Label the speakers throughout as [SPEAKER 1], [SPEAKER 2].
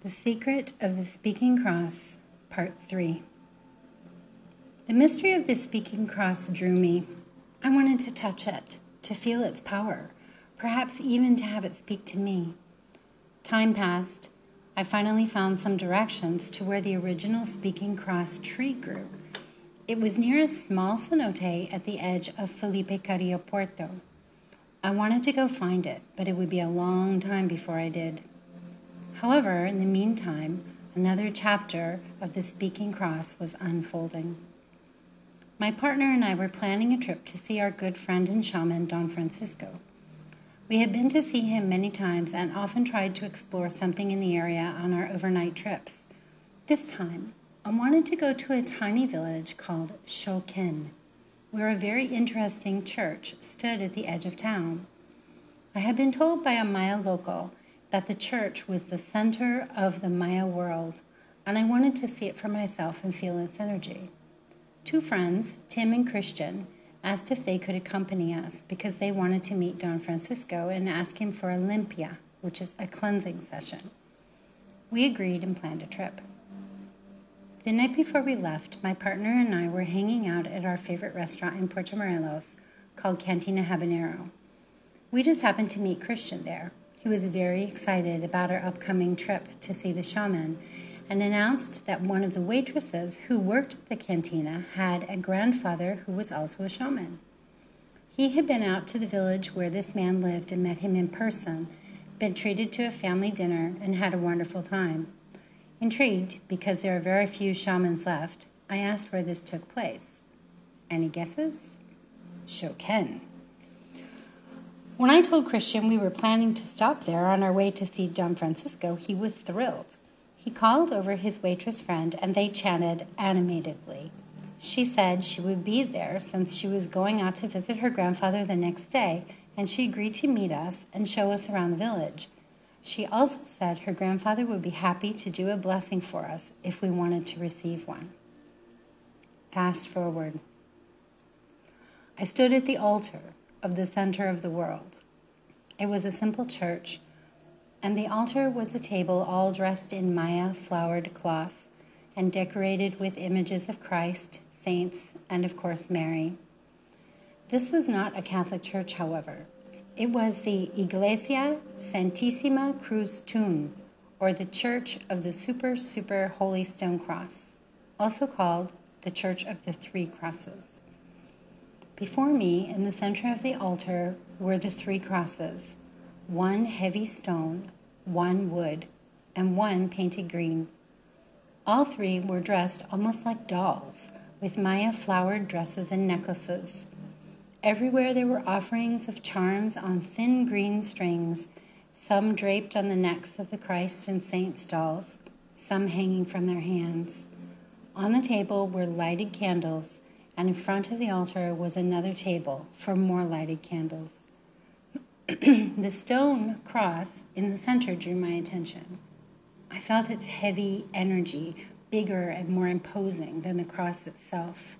[SPEAKER 1] The Secret of the Speaking Cross, Part 3. The mystery of the speaking cross drew me. I wanted to touch it, to feel its power, perhaps even to have it speak to me. Time passed. I finally found some directions to where the original speaking cross tree grew. It was near a small cenote at the edge of Felipe Carrillo Puerto. I wanted to go find it, but it would be a long time before I did. However, in the meantime, another chapter of the Speaking Cross was unfolding. My partner and I were planning a trip to see our good friend and shaman, Don Francisco. We had been to see him many times and often tried to explore something in the area on our overnight trips. This time, I wanted to go to a tiny village called Xoquén, where a very interesting church stood at the edge of town. I had been told by a Maya local that the church was the center of the Maya world, and I wanted to see it for myself and feel its energy. Two friends, Tim and Christian, asked if they could accompany us because they wanted to meet Don Francisco and ask him for a limpia, which is a cleansing session. We agreed and planned a trip. The night before we left, my partner and I were hanging out at our favorite restaurant in Puerto Morelos called Cantina Habanero. We just happened to meet Christian there. He was very excited about our upcoming trip to see the shaman and announced that one of the waitresses who worked at the cantina had a grandfather who was also a shaman. He had been out to the village where this man lived and met him in person, been treated to a family dinner, and had a wonderful time. Intrigued, because there are very few shamans left, I asked where this took place. Any guesses? Xoquén. When I told Christian we were planning to stop there on our way to see Don Francisco, he was thrilled. He called over his waitress friend, and they chatted animatedly. She said she would be there since she was going out to visit her grandfather the next day, and she agreed to meet us and show us around the village. She also said her grandfather would be happy to do a blessing for us if we wanted to receive one. Fast forward. I stood at the altar of the center of the world. It was a simple church, and the altar was a table all dressed in Maya flowered cloth and decorated with images of Christ, saints, and of course Mary. This was not a Catholic church, however. It was the Iglesia Santísima Cruz Tun, or the Church of the Super Holy Stone Cross, also called the Church of the Three Crosses. Before me, in the center of the altar, were the three crosses, one heavy stone, one wood, and one painted green. All three were dressed almost like dolls, with Maya flowered dresses and necklaces. Everywhere there were offerings of charms on thin green strings, some draped on the necks of the Christ and saints dolls, some hanging from their hands. On the table were lighted candles, and in front of the altar was another table for more lighted candles. The stone cross in the center drew my attention. I felt its heavy energy, bigger and more imposing than the cross itself.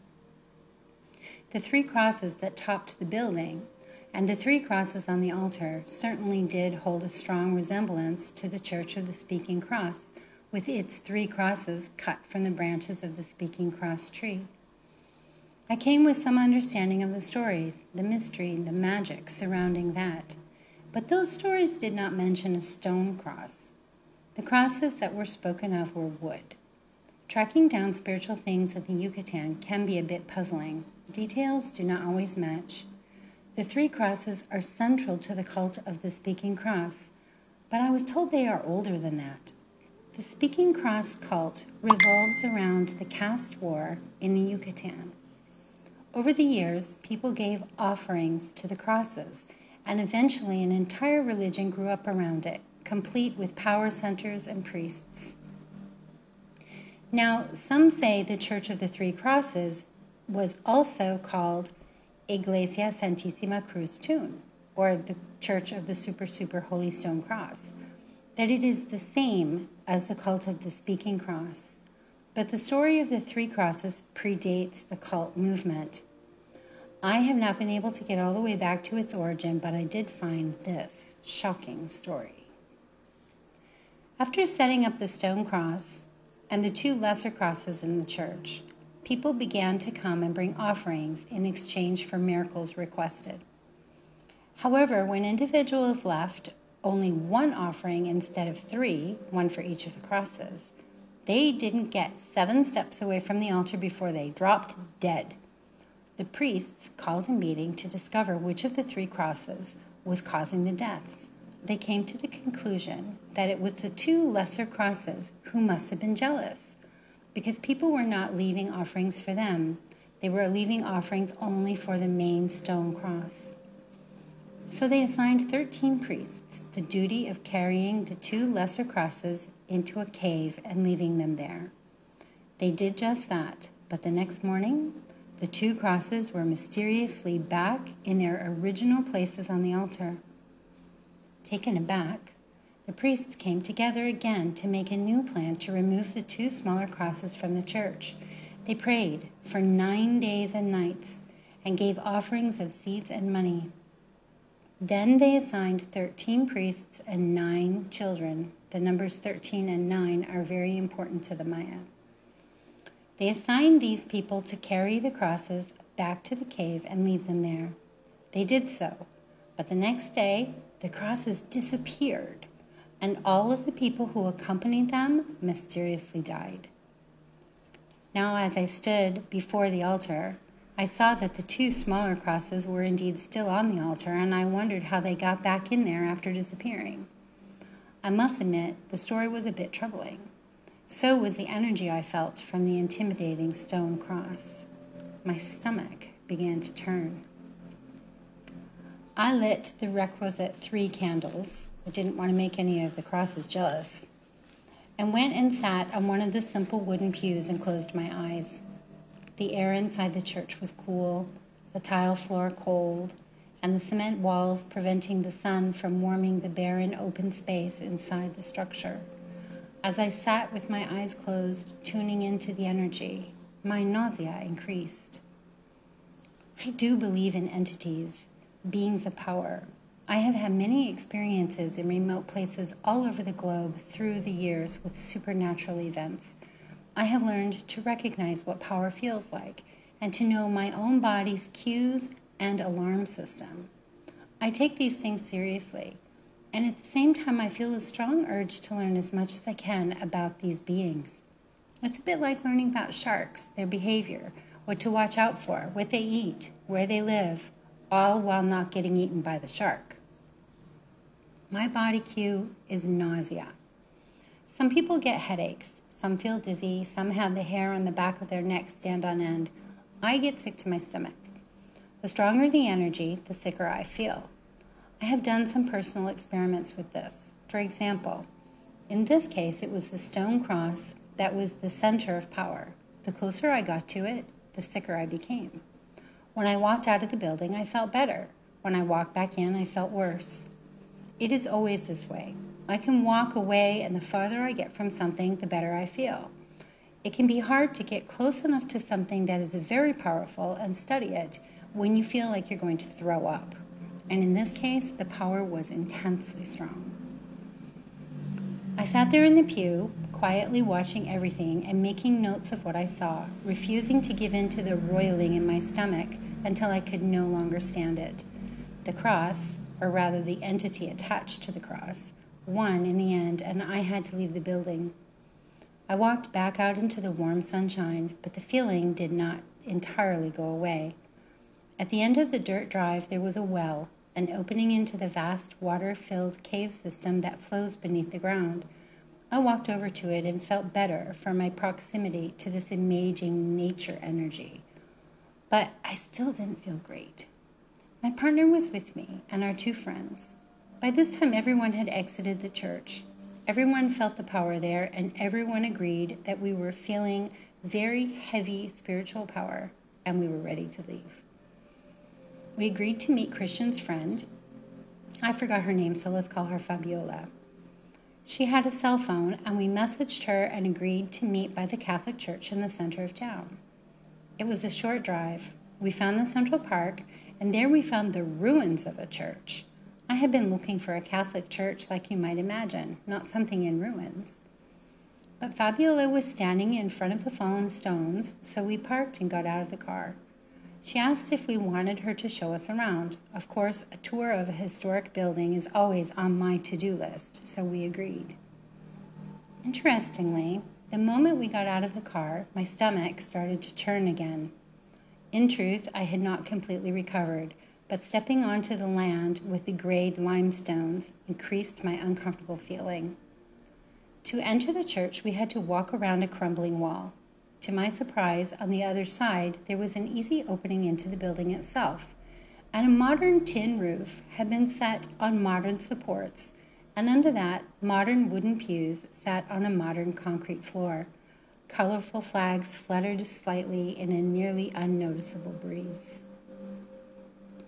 [SPEAKER 1] The three crosses that topped the building and the three crosses on the altar certainly did hold a strong resemblance to the Church of the Speaking Cross, with its three crosses cut from the branches of the Speaking Cross tree. I came with some understanding of the stories, the mystery, the magic surrounding that. But those stories did not mention a stone cross. The crosses that were spoken of were wood. Tracking down spiritual things in the Yucatan can be a bit puzzling. Details do not always match. The three crosses are central to the cult of the Speaking Cross, but I was told they are older than that. The Speaking Cross cult revolves around the caste war in the Yucatan. Over the years, people gave offerings to the crosses, and eventually an entire religion grew up around it, complete with power centers and priests. Now, some say the Church of the Three Crosses was also called Iglesia Santísima Cruz Tun, or the Church of the Super Holy Stone Cross, that it is the same as the cult of the Speaking Cross. But the story of the three crosses predates the cult movement. I have not been able to get all the way back to its origin, but I did find this shocking story. After setting up the stone cross and the 2 lesser crosses in the church, people began to come and bring offerings in exchange for miracles requested. However, when individuals left only 1 offering instead of 3, 1 for each of the crosses, they didn't get 7 steps away from the altar before they dropped dead. The priests called a meeting to discover which of the 3 crosses was causing the deaths. They came to the conclusion that it was the 2 lesser crosses who must have been jealous, because people were not leaving offerings for them. They were leaving offerings only for the main stone cross. So they assigned 13 priests the duty of carrying the 2 lesser crosses into a cave and leaving them there. They did just that, but the next morning, the 2 crosses were mysteriously back in their original places on the altar. Taken aback, the priests came together again to make a new plan to remove the 2 smaller crosses from the church. They prayed for 9 days and nights and gave offerings of seeds and money. Then they assigned 13 priests and 9 children. The numbers 13 and 9 are very important to the Maya. They assigned these people to carry the crosses back to the cave and leave them there. They did so, but the next day, the crosses disappeared, and all of the people who accompanied them mysteriously died. Now, as I stood before the altar, I saw that the 2 smaller crosses were indeed still on the altar, and I wondered how they got back in there after disappearing. I must admit, the story was a bit troubling. So was the energy I felt from the intimidating stone cross. My stomach began to turn. I lit the requisite 3 candles. I didn't want to make any of the crosses jealous, and went and sat on one of the simple wooden pews and closed my eyes. The air inside the church was cool, the tile floor cold, and the cement walls preventing the sun from warming the barren open space inside the structure. As I sat with my eyes closed, tuning into the energy, my nausea increased. I do believe in entities, beings of power. I have had many experiences in remote places all over the globe through the years with supernatural events. I have learned to recognize what power feels like and to know my own body's cues and alarm system. I take these things seriously, and at the same time I feel a strong urge to learn as much as I can about these beings. It's a bit like learning about sharks, their behavior, what to watch out for, what they eat, where they live, all while not getting eaten by the shark. My body cue is nausea. Some people get headaches, some feel dizzy, some have the hair on the back of their neck stand on end. I get sick to my stomach. The stronger the energy, the sicker I feel. I have done some personal experiments with this. For example, in this case, it was the stone cross that was the center of power. The closer I got to it, the sicker I became. When I walked out of the building, I felt better. When I walked back in, I felt worse. It is always this way. I can walk away, and the farther I get from something, the better I feel. It can be hard to get close enough to something that is very powerful and study it when you feel like you're going to throw up. And in this case, the power was intensely strong. I sat there in the pew, quietly watching everything and making notes of what I saw, refusing to give in to the roiling in my stomach until I could no longer stand it. The cross, or rather the entity attached to the cross, won in the end, and I had to leave the building. I walked back out into the warm sunshine, but the feeling did not entirely go away. At the end of the dirt drive, there was a well, an opening into the vast water-filled cave system that flows beneath the ground. I walked over to it and felt better for my proximity to this amazing nature energy. But I still didn't feel great. My partner was with me and our 2 friends. By this time, everyone had exited the church. Everyone felt the power there, and everyone agreed that we were feeling very heavy spiritual power, and we were ready to leave. We agreed to meet Christian's friend. I forgot her name, so let's call her Fabiola. She had a cell phone, and we messaged her and agreed to meet by the Catholic Church in the center of town. It was a short drive. We found the Central Park, and there we found the ruins of a church. I had been looking for a Catholic church like you might imagine, not something in ruins. But Fabiola was standing in front of the fallen stones, so we parked and got out of the car. She asked if we wanted her to show us around. Of course, a tour of a historic building is always on my to-do list, so we agreed. Interestingly, the moment we got out of the car, my stomach started to churn again. In truth, I had not completely recovered, but stepping onto the land with the grayed limestones increased my uncomfortable feeling. To enter the church, we had to walk around a crumbling wall. To my surprise, on the other side, there was an easy opening into the building itself, and a modern tin roof had been set on modern supports, and under that, modern wooden pews sat on a modern concrete floor. Colorful flags fluttered slightly in a nearly unnoticeable breeze.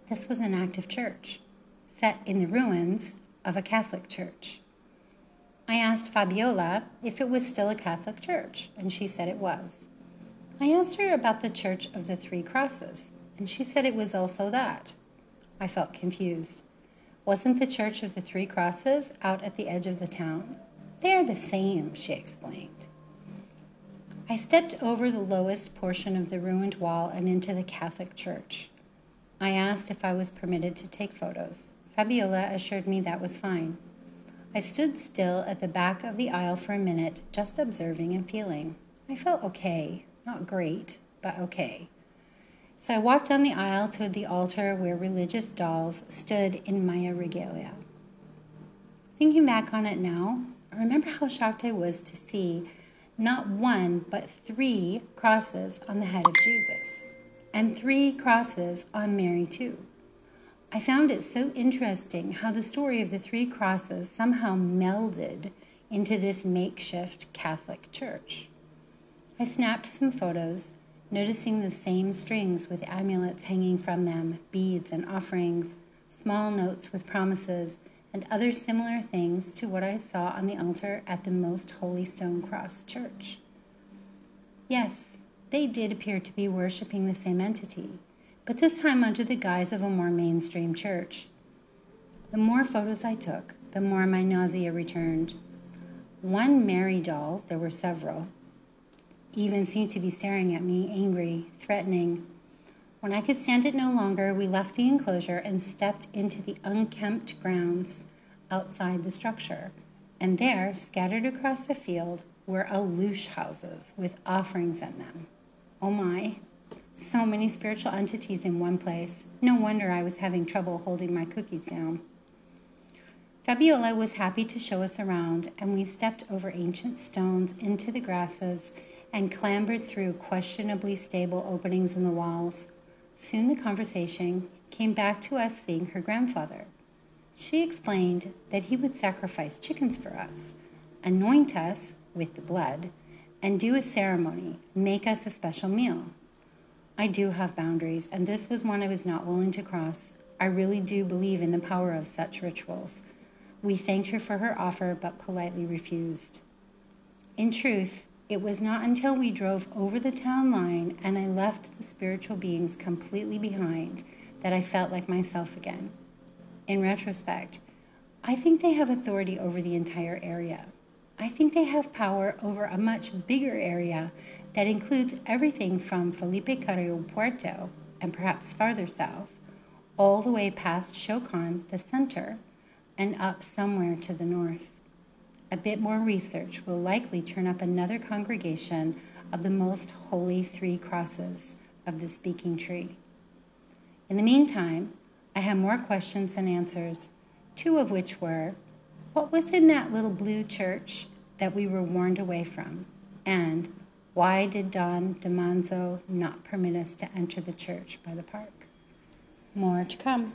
[SPEAKER 1] This was an active church, set in the ruins of a Catholic church. I asked Fabiola if it was still a Catholic church, and she said it was. I asked her about the Church of the Three Crosses, and she said it was also that. I felt confused. Wasn't the Church of the Three Crosses out at the edge of the town? They are the same, she explained. I stepped over the lowest portion of the ruined wall and into the Catholic church. I asked if I was permitted to take photos. Fabiola assured me that was fine. I stood still at the back of the aisle for a minute, just observing and feeling. I felt okay. Not great, but okay. So I walked down the aisle to the altar where religious dolls stood in Maya regalia. Thinking back on it now, I remember how shocked I was to see not one, but 3 crosses on the head of Jesus, and 3 crosses on Mary too. I found it so interesting how the story of the 3 crosses somehow melded into this makeshift Catholic church. I snapped some photos, noticing the same strings with amulets hanging from them, beads and offerings, small notes with promises, and other similar things to what I saw on the altar at the Most Holy Stone Cross Church. Yes, they did appear to be worshiping the same entity, but this time under the guise of a more mainstream church. The more photos I took, the more my nausea returned. One Mary doll, there were several, even seemed to be staring at me, angry, threatening. When I could stand it no longer, we left the enclosure and stepped into the unkempt grounds outside the structure. And there, scattered across the field, were aloosh houses with offerings in them. Oh my, so many spiritual entities in one place. No wonder I was having trouble holding my cookies down. Fabiola was happy to show us around, and we stepped over ancient stones into the grasses and clambered through questionably stable openings in the walls. Soon the conversation came back to us seeing her grandfather. She explained that he would sacrifice chickens for us, anoint us with the blood, and do a ceremony, make us a special meal. I do have boundaries, and this was one I was not willing to cross. I really do believe in the power of such rituals. We thanked her for her offer, but politely refused. In truth, it was not until we drove over the town line and I left the spiritual beings completely behind that I felt like myself again. In retrospect, I think they have authority over the entire area. I think they have power over a much bigger area that includes everything from Felipe Carrillo Puerto and perhaps farther south, all the way past Xochitl, the center, and up somewhere to the north. A bit more research will likely turn up another congregation of the most holy 3 crosses of the speaking tree. In the meantime, I had more questions than answers, 2 of which were, what was in that little blue church that we were warned away from? And why did Don DeManzo not permit us to enter the church by the park? More to come.